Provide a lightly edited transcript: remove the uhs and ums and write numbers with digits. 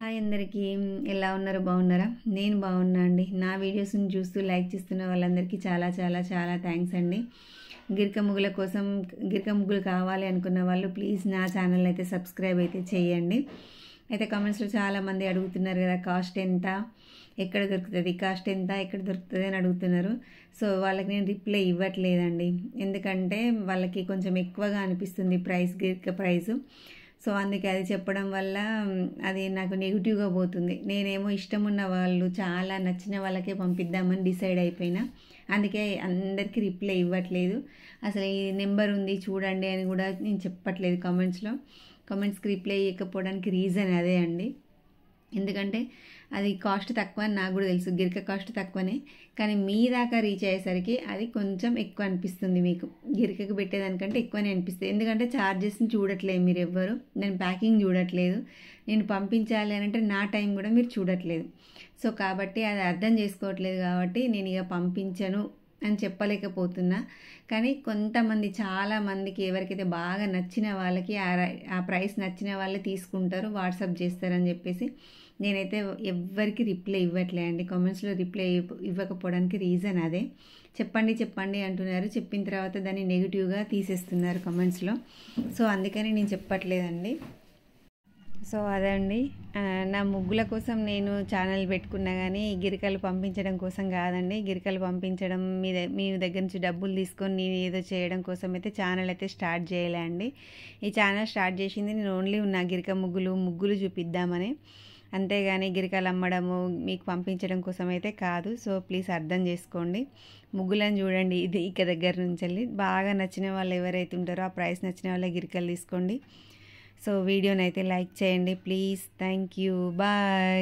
Hi అందరికీ, ఎలా ఉన్నారు? బాగున్నారా? నేను బాగున్నా అండి. నా వీడియోస్ని చూస్తూ లైక్ చేస్తున్న వాళ్ళందరికీ చాలా చాలా చాలా థ్యాంక్స్ అండి. గిరిక ముగ్గుల కోసం గిరిక ముగ్గులు కావాలి అనుకున్న వాళ్ళు ప్లీజ్ నా ఛానల్ అయితే సబ్స్క్రైబ్ అయితే చేయండి. అయితే కామెంట్స్లో చాలామంది అడుగుతున్నారు కదా, కాస్ట్ ఎంత, ఎక్కడ దొరుకుతుంది, కాస్ట్ ఎంత, ఎక్కడ దొరుకుతుంది అని అడుగుతున్నారు. సో వాళ్ళకి నేను రిప్లై ఇవ్వట్లేదండి, ఎందుకంటే వాళ్ళకి కొంచెం ఎక్కువగా అనిపిస్తుంది ప్రైస్, గిరిక ప్రైసు. సో అందుకే అది చెప్పడం వల్ల అది నాకు నెగిటివ్గా పోతుంది. నేనేమో ఇష్టం ఉన్న వాళ్ళు, చాలా నచ్చిన వాళ్ళకే పంపిద్దామని డిసైడ్ అయిపోయినా. అందుకే అందరికీ రిప్లై ఇవ్వట్లేదు. అసలు ఈ నెంబర్ ఉంది చూడండి అని కూడా నేను చెప్పట్లేదు కామెంట్స్కి రిప్లై ఇవ్వకపోవడానికి రీజన్ అదే అండి. ఎందుకంటే అది కాస్ట్ తక్కువ అని నాకు కూడా తెలుసు, గిరిక కాస్ట్ తక్కువనే, కానీ మీ దాకా రీచ్ అయ్యేసరికి అది కొంచెం ఎక్కువ అనిపిస్తుంది. మీకు గిరికకు పెట్టేదానికంటే ఎక్కువనే అనిపిస్తుంది. ఎందుకంటే ఛార్జెస్ని చూడట్లేదు మీరు ఎవ్వరు, నేను ప్యాకింగ్ చూడట్లేదు, నేను పంపించాలి అని అంటే నా టైం కూడా మీరు చూడట్లేదు. సో కాబట్టి అది అర్థం చేసుకోవట్లేదు, కాబట్టి నేను ఇక పంపించను అని చెప్పలేకపోతున్నా. కానీ కొంతమంది, చాలామందికి ఎవరికైతే బాగా నచ్చిన వాళ్ళకి ఆ ప్రైస్ నచ్చిన వాళ్ళే తీసుకుంటారు, వాట్సాప్ చేస్తారని చెప్పేసి నేనైతే ఎవ్వరికి రిప్లై ఇవ్వట్లే అండి. కామెంట్స్లో రిప్లై ఇవ్వకపోవడానికి రీజన్ అదే. చెప్పండి అంటున్నారు, చెప్పిన తర్వాత దాన్ని నెగిటివ్గా తీసేస్తున్నారు కామెంట్స్లో. సో అందుకని నేను చెప్పట్లేదండి. సో అదండి, నా ముగ్గుల కోసం నేను ఛానల్ పెట్టుకున్నా, కానీ గిరికలు పంపించడం కోసం కాదండి. గిరికలు పంపించడం మీ దగ్గర నుంచి డబ్బులు తీసుకొని నేను ఏదో చేయడం కోసం అయితే ఛానల్ అయితే స్టార్ట్ చేయలే అండి. ఈ ఛానల్ స్టార్ట్ చేసింది నేను ఓన్లీ నా గిరిక ముగ్గులు చూపిద్దామని, అంతేగాని గిరికలు అమ్మడము మీకు పంపించడం కోసం అయితే కాదు. సో ప్లీజ్ అర్థం చేసుకోండి. ముగ్గులను చూడండి, ఇది ఇక దగ్గర నుంచి వెళ్ళి బాగా నచ్చిన వాళ్ళు ఎవరైతే ఉంటారో, ఆ ప్రైస్ నచ్చిన వాళ్ళే గిరికలు తీసుకోండి. సో వీడియోని అయితే లైక్ చేయండి ప్లీజ్. Thank you, bye.